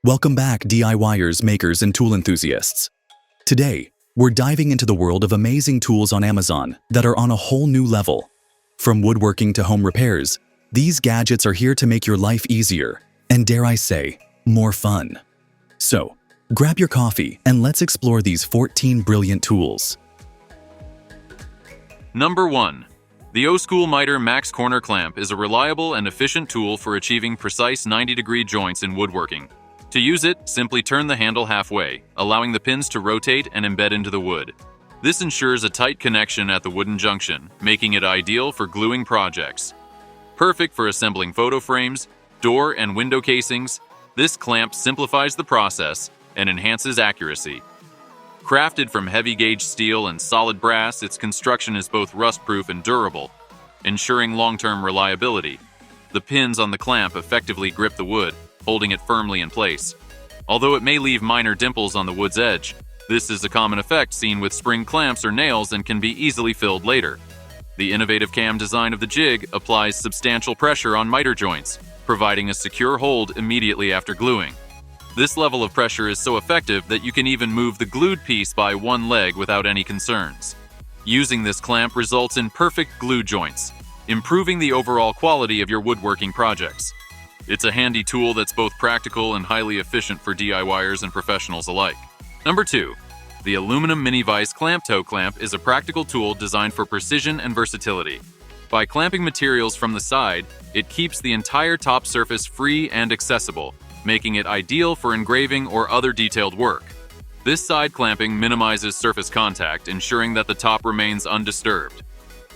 Welcome back, DIYers, makers, and tool enthusiasts. Today, we're diving into the world of amazing tools on Amazon that are on a whole new level. From woodworking to home repairs, these gadgets are here to make your life easier and, dare I say, more fun. So, grab your coffee and let's explore these 14 brilliant tools. Number 1. The O-School Miter Max Corner Clamp is a reliable and efficient tool for achieving precise 90-degree joints in woodworking. To use it, simply turn the handle halfway, allowing the pins to rotate and embed into the wood. This ensures a tight connection at the wooden junction, making it ideal for gluing projects. Perfect for assembling photo frames, door and window casings, this clamp simplifies the process and enhances accuracy. Crafted from heavy-gauge steel and solid brass, its construction is both rust-proof and durable, ensuring long-term reliability. The pins on the clamp effectively grip the wood, holding it firmly in place. Although it may leave minor dimples on the wood's edge, this is a common effect seen with spring clamps or nails and can be easily filled later. The innovative cam design of the jig applies substantial pressure on miter joints, providing a secure hold immediately after gluing. This level of pressure is so effective that you can even move the glued piece by one leg without any concerns. Using this clamp results in perfect glue joints, improving the overall quality of your woodworking projects. It's a handy tool that's both practical and highly efficient for DIYers and professionals alike. Number 2. The aluminum mini vise clamp toe clamp is a practical tool designed for precision and versatility. By clamping materials from the side, it keeps the entire top surface free and accessible, making it ideal for engraving or other detailed work. This side clamping minimizes surface contact, ensuring that the top remains undisturbed.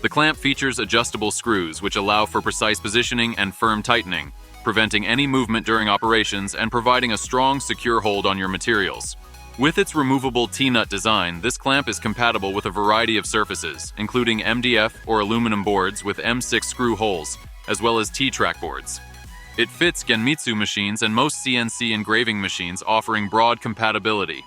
The clamp features adjustable screws which allow for precise positioning and firm tightening, preventing any movement during operations and providing a strong, secure hold on your materials. With its removable T-nut design, this clamp is compatible with a variety of surfaces, including MDF or aluminum boards with M6 screw holes, as well as T-track boards. It fits Genmitsu machines and most CNC engraving machines, offering broad compatibility.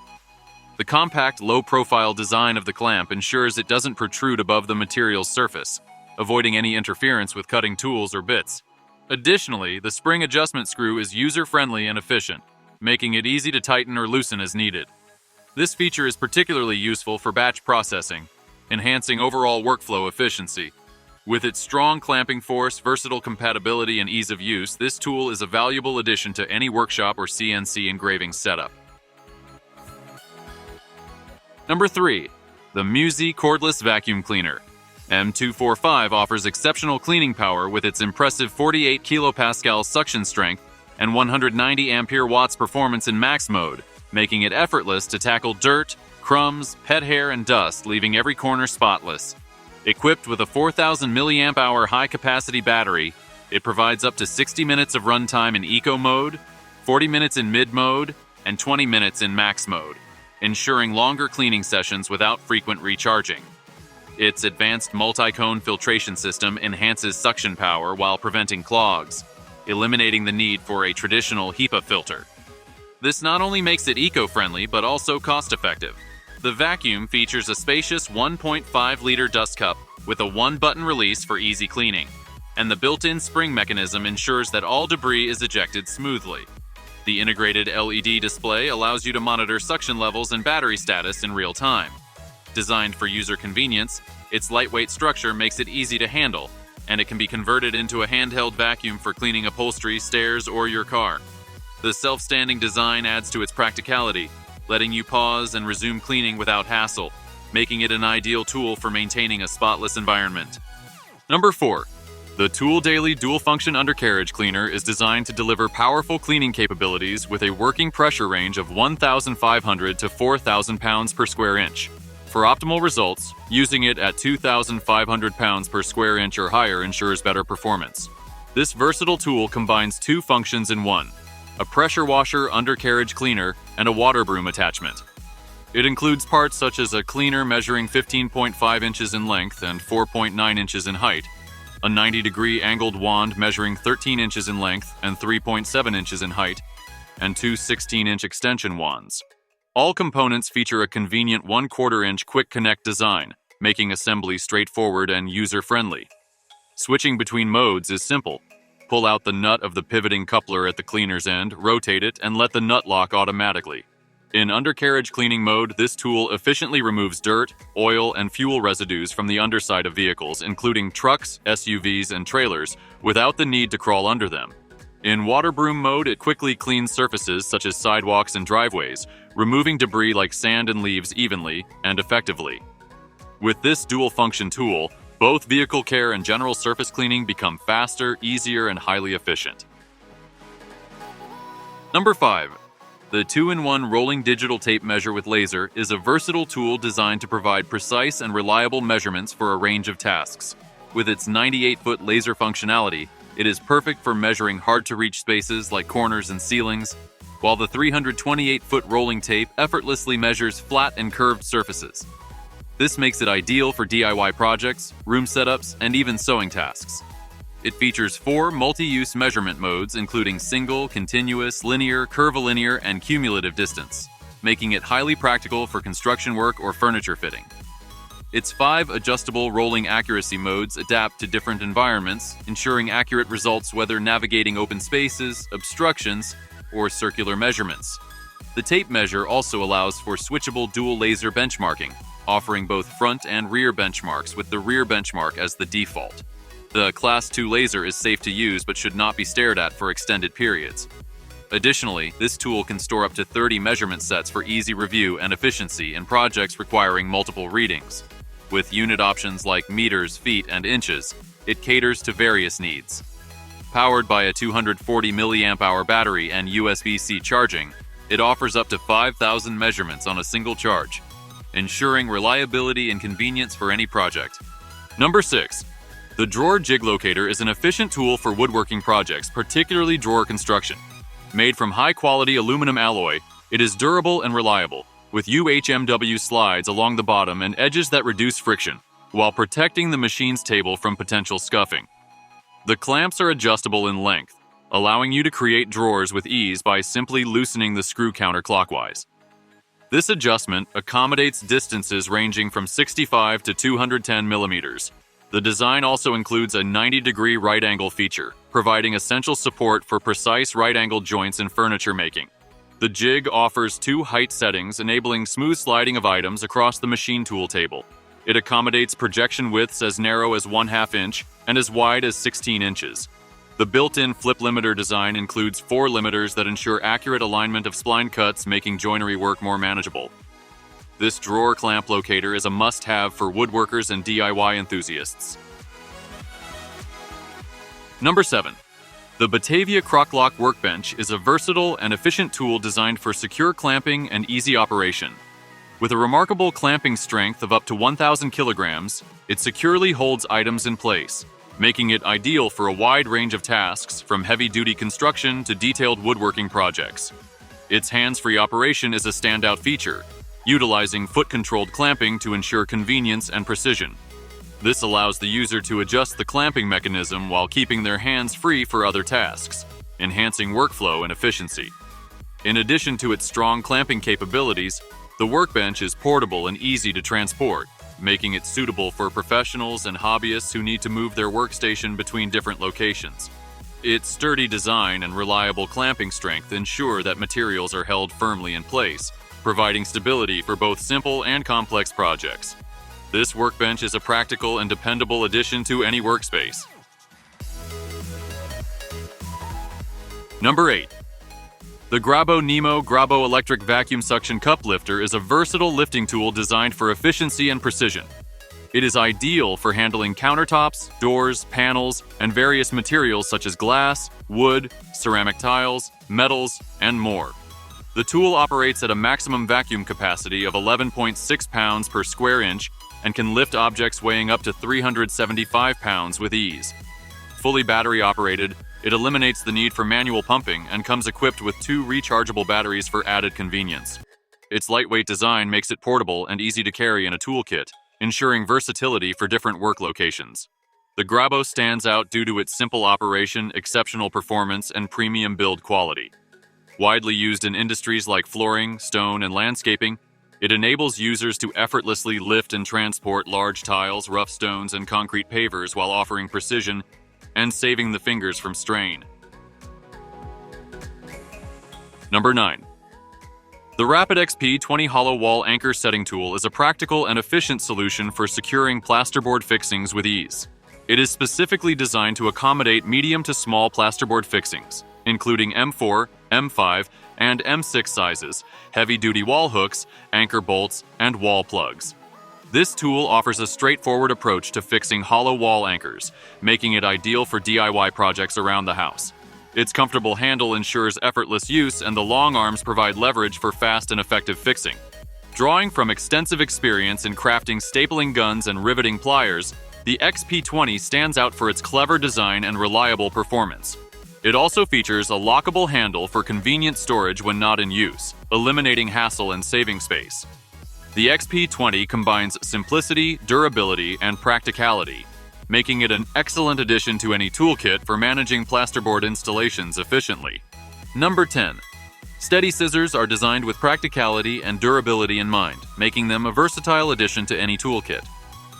The compact, low-profile design of the clamp ensures it doesn't protrude above the material's surface, avoiding any interference with cutting tools or bits. Additionally, the spring adjustment screw is user-friendly and efficient, making it easy to tighten or loosen as needed. This feature is particularly useful for batch processing, enhancing overall workflow efficiency. With its strong clamping force, versatile compatibility, and ease of use, this tool is a valuable addition to any workshop or CNC engraving setup. Number 3. The Musi Cordless Vacuum Cleaner. M245 offers exceptional cleaning power with its impressive 48 kPa suction strength and 190 ampere watts performance in max mode, making it effortless to tackle dirt, crumbs, pet hair, and dust, leaving every corner spotless. Equipped with a 4,000 mAh high-capacity battery, it provides up to 60 minutes of runtime in eco mode, 40 minutes in mid mode, and 20 minutes in max mode, ensuring longer cleaning sessions without frequent recharging. Its advanced multi-cone filtration system enhances suction power while preventing clogs, eliminating the need for a traditional HEPA filter. This not only makes it eco-friendly but also cost-effective. The vacuum features a spacious 1.5-liter dust cup with a one-button release for easy cleaning, and the built-in spring mechanism ensures that all debris is ejected smoothly. The integrated LED display allows you to monitor suction levels and battery status in real time. Designed for user convenience, its lightweight structure makes it easy to handle, and it can be converted into a handheld vacuum for cleaning upholstery, stairs, or your car. The self-standing design adds to its practicality, letting you pause and resume cleaning without hassle, making it an ideal tool for maintaining a spotless environment. Number 4. The Tool Daily Dual Function Undercarriage Cleaner is designed to deliver powerful cleaning capabilities with a working pressure range of 1,500 to 4,000 pounds per square inch. For optimal results, using it at 2,500 pounds per square inch or higher ensures better performance. This versatile tool combines two functions in one: a pressure washer undercarriage cleaner and a water broom attachment. It includes parts such as a cleaner measuring 15.5 inches in length and 4.9 inches in height, a 90-degree angled wand measuring 13 inches in length and 3.7 inches in height, and two 16-inch extension wands. All components feature a convenient 1/4-inch quick connect design, making assembly straightforward and user-friendly. Switching between modes is simple. Pull out the nut of the pivoting coupler at the cleaner's end, rotate it, and let the nut lock automatically. In undercarriage cleaning mode, this tool efficiently removes dirt, oil, and fuel residues from the underside of vehicles, including trucks, SUVs, and trailers, without the need to crawl under them. In water broom mode, it quickly cleans surfaces such as sidewalks and driveways, removing debris like sand and leaves evenly and effectively. With this dual-function tool, both vehicle care and general surface cleaning become faster, easier, and highly efficient. Number 5. The 2-in-1 rolling digital tape measure with laser is a versatile tool designed to provide precise and reliable measurements for a range of tasks. With its 98-foot laser functionality, it is perfect for measuring hard-to-reach spaces like corners and ceilings, while the 328-foot rolling tape effortlessly measures flat and curved surfaces. This makes it ideal for DIY projects, room setups, and even sewing tasks. It features 4 multi-use measurement modes, including single, continuous, linear, curvilinear, and cumulative distance, making it highly practical for construction work or furniture fitting. Its 5 adjustable rolling accuracy modes adapt to different environments, ensuring accurate results whether navigating open spaces, obstructions, or circular measurements. The tape measure also allows for switchable dual laser benchmarking, offering both front and rear benchmarks with the rear benchmark as the default. The Class 2 laser is safe to use but should not be stared at for extended periods. Additionally, this tool can store up to 30 measurement sets for easy review and efficiency in projects requiring multiple readings. With unit options like meters, feet, and inches, it caters to various needs. Powered by a 240 mAh battery and USB-C charging, it offers up to 5,000 measurements on a single charge, ensuring reliability and convenience for any project. Number 6. The Drawer Jig Locator is an efficient tool for woodworking projects, particularly drawer construction. Made from high-quality aluminum alloy, it is durable and reliable, with UHMW slides along the bottom and edges that reduce friction, while protecting the machine's table from potential scuffing. The clamps are adjustable in length, allowing you to create drawers with ease by simply loosening the screw counterclockwise. This adjustment accommodates distances ranging from 65 to 210 millimeters. The design also includes a 90-degree right angle feature, providing essential support for precise right-angle joints in furniture making. The jig offers 2 height settings, enabling smooth sliding of items across the machine tool table. It accommodates projection widths as narrow as 1/2 inch and as wide as 16 inches. The built-in flip limiter design includes 4 limiters that ensure accurate alignment of spline cuts, making joinery work more manageable. This drawer clamp locator is a must-have for woodworkers and DIY enthusiasts. Number 7. The Batavia Crock-Lock Workbench is a versatile and efficient tool designed for secure clamping and easy operation. With a remarkable clamping strength of up to 1,000 kilograms, it securely holds items in place, making it ideal for a wide range of tasks from heavy-duty construction to detailed woodworking projects. Its hands-free operation is a standout feature, utilizing foot-controlled clamping to ensure convenience and precision. This allows the user to adjust the clamping mechanism while keeping their hands free for other tasks, enhancing workflow and efficiency. In addition to its strong clamping capabilities, the workbench is portable and easy to transport, making it suitable for professionals and hobbyists who need to move their workstation between different locations. Its sturdy design and reliable clamping strength ensure that materials are held firmly in place, providing stability for both simple and complex projects. This workbench is a practical and dependable addition to any workspace. Number 8. The Nemo GRABO Electric Vacuum Suction Cup Lifter is a versatile lifting tool designed for efficiency and precision. It is ideal for handling countertops, doors, panels, and various materials such as glass, wood, ceramic tiles, metals, and more. The tool operates at a maximum vacuum capacity of 11.6 pounds per square inch and can lift objects weighing up to 375 pounds with ease. Fully battery operated, it eliminates the need for manual pumping and comes equipped with 2 rechargeable batteries for added convenience. Its lightweight design makes it portable and easy to carry in a toolkit, ensuring versatility for different work locations. The GRABO stands out due to its simple operation, exceptional performance, and premium build quality. Widely used in industries like flooring, stone, and landscaping, it enables users to effortlessly lift and transport large tiles, rough stones, and concrete pavers while offering precision, and saving the fingers from strain. Number 9. The Rapid XP20 Hollow Wall Anchor Setting Tool is a practical and efficient solution for securing plasterboard fixings with ease. It is specifically designed to accommodate medium to small plasterboard fixings, including M4, M5, and M6 sizes, heavy-duty wall hooks, anchor bolts, and wall plugs. This tool offers a straightforward approach to fixing hollow wall anchors, making it ideal for DIY projects around the house. Its comfortable handle ensures effortless use, and the long arms provide leverage for fast and effective fixing. Drawing from extensive experience in crafting stapling guns and riveting pliers, the XP20 stands out for its clever design and reliable performance. It also features a lockable handle for convenient storage when not in use, eliminating hassle and saving space. The XP20 combines simplicity, durability, and practicality, making it an excellent addition to any toolkit for managing plasterboard installations efficiently. Number 10. Steady scissors are designed with practicality and durability in mind, making them a versatile addition to any toolkit.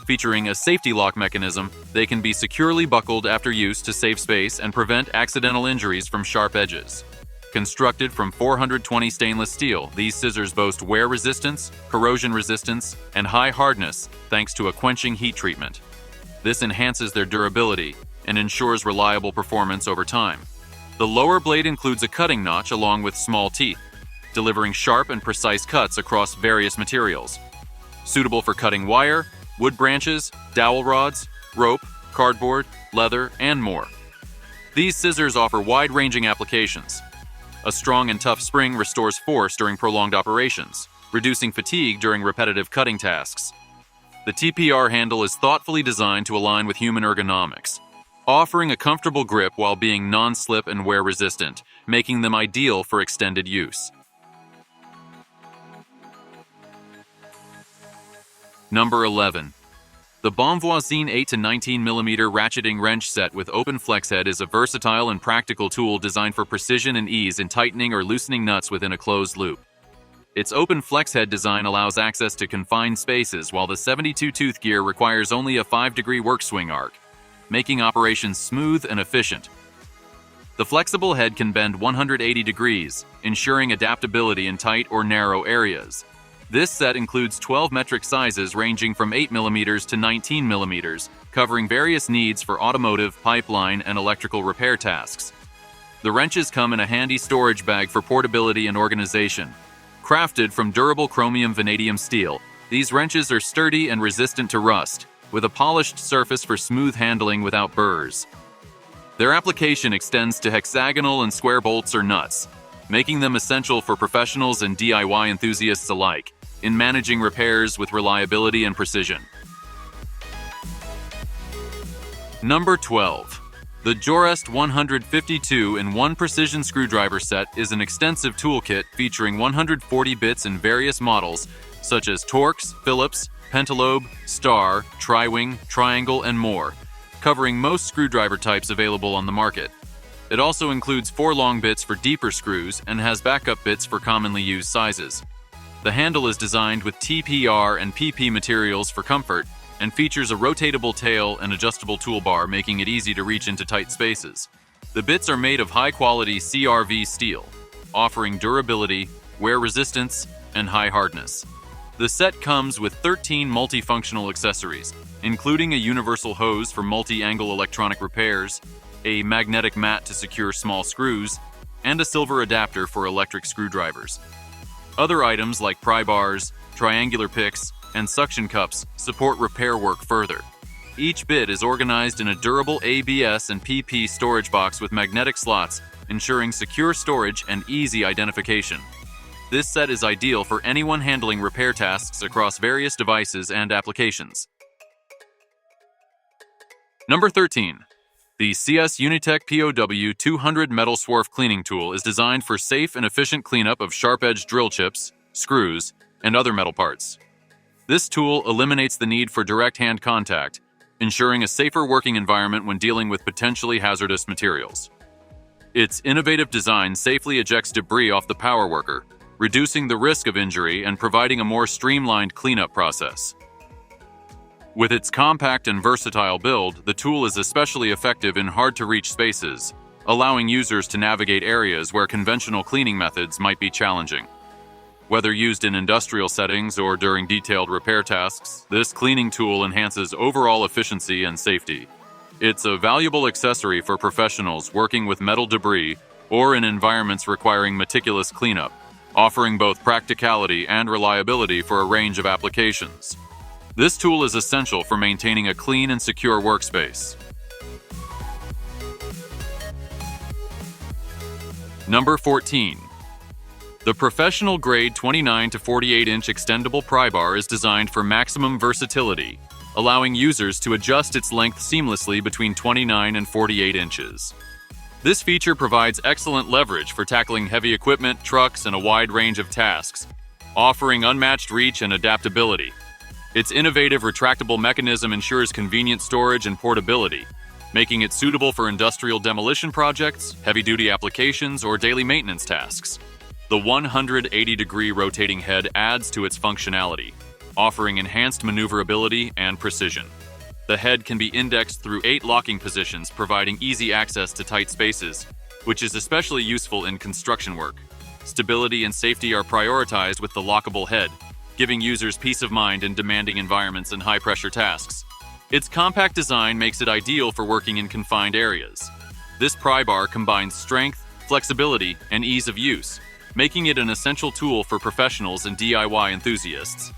Featuring a safety lock mechanism, they can be securely buckled after use to save space and prevent accidental injuries from sharp edges. Constructed from 420 stainless steel, these scissors boast wear resistance, corrosion resistance, and high hardness thanks to a quenching heat treatment. This enhances their durability and ensures reliable performance over time. The lower blade includes a cutting notch along with small teeth, delivering sharp and precise cuts across various materials. Suitable for cutting wire, wood branches, dowel rods, rope, cardboard, leather, and more. These scissors offer wide-ranging applications. A strong and tough spring restores force during prolonged operations, reducing fatigue during repetitive cutting tasks. The TPR handle is thoughtfully designed to align with human ergonomics, offering a comfortable grip while being non-slip and wear-resistant, making them ideal for extended use. Number 11. The Bonvoisin 8 to 19mm ratcheting wrench set with open flex head is a versatile and practical tool designed for precision and ease in tightening or loosening nuts within a closed loop. Its open flex head design allows access to confined spaces, while the 72-tooth gear requires only a 5-degree work swing arc, making operations smooth and efficient. The flexible head can bend 180 degrees, ensuring adaptability in tight or narrow areas. This set includes 12 metric sizes ranging from 8mm to 19mm, covering various needs for automotive, pipeline, and electrical repair tasks. The wrenches come in a handy storage bag for portability and organization. Crafted from durable chromium vanadium steel, these wrenches are sturdy and resistant to rust, with a polished surface for smooth handling without burrs. Their application extends to hexagonal and square bolts or nuts, making them essential for professionals and DIY enthusiasts alike in managing repairs with reliability and precision. Number 12. The Jorest 152-in-1 precision screwdriver set is an extensive toolkit featuring 140 bits in various models such as Torx, Phillips, Pentalobe, Star, Tri-Wing, Triangle, and more, covering most screwdriver types available on the market. It also includes 4 long bits for deeper screws and has backup bits for commonly used sizes. The handle is designed with TPR and PP materials for comfort, and features a rotatable tail and adjustable toolbar, making it easy to reach into tight spaces. The bits are made of high-quality CRV steel, offering durability, wear resistance, and high hardness. The set comes with 13 multifunctional accessories, including a universal hose for multi-angle electronic repairs, a magnetic mat to secure small screws, and a silver adapter for electric screwdrivers. Other items like pry bars, triangular picks, and suction cups support repair work further. Each bit is organized in a durable ABS and PP storage box with magnetic slots, ensuring secure storage and easy identification. This set is ideal for anyone handling repair tasks across various devices and applications. Number 13. The CS Unitech POW 200 Metal Swarf Cleaning Tool is designed for safe and efficient cleanup of sharp-edged drill chips, screws, and other metal parts. This tool eliminates the need for direct hand contact, ensuring a safer working environment when dealing with potentially hazardous materials. Its innovative design safely ejects debris off the power worker, reducing the risk of injury and providing a more streamlined cleanup process. With its compact and versatile build, the tool is especially effective in hard-to-reach spaces, allowing users to navigate areas where conventional cleaning methods might be challenging. Whether used in industrial settings or during detailed repair tasks, this cleaning tool enhances overall efficiency and safety. It's a valuable accessory for professionals working with metal debris or in environments requiring meticulous cleanup, offering both practicality and reliability for a range of applications. This tool is essential for maintaining a clean and secure workspace. Number 14. The professional grade 29 to 48-inch extendable pry bar is designed for maximum versatility, allowing users to adjust its length seamlessly between 29 and 48 inches. This feature provides excellent leverage for tackling heavy equipment, trucks, and a wide range of tasks, offering unmatched reach and adaptability. Its innovative retractable mechanism ensures convenient storage and portability, making it suitable for industrial demolition projects, heavy-duty applications, or daily maintenance tasks. The 180-degree rotating head adds to its functionality, offering enhanced maneuverability and precision. The head can be indexed through 8 locking positions, providing easy access to tight spaces, which is especially useful in construction work. Stability and safety are prioritized with the lockable head, giving users peace of mind in demanding environments and high-pressure tasks. Its compact design makes it ideal for working in confined areas. This pry bar combines strength, flexibility, and ease of use, making it an essential tool for professionals and DIY enthusiasts.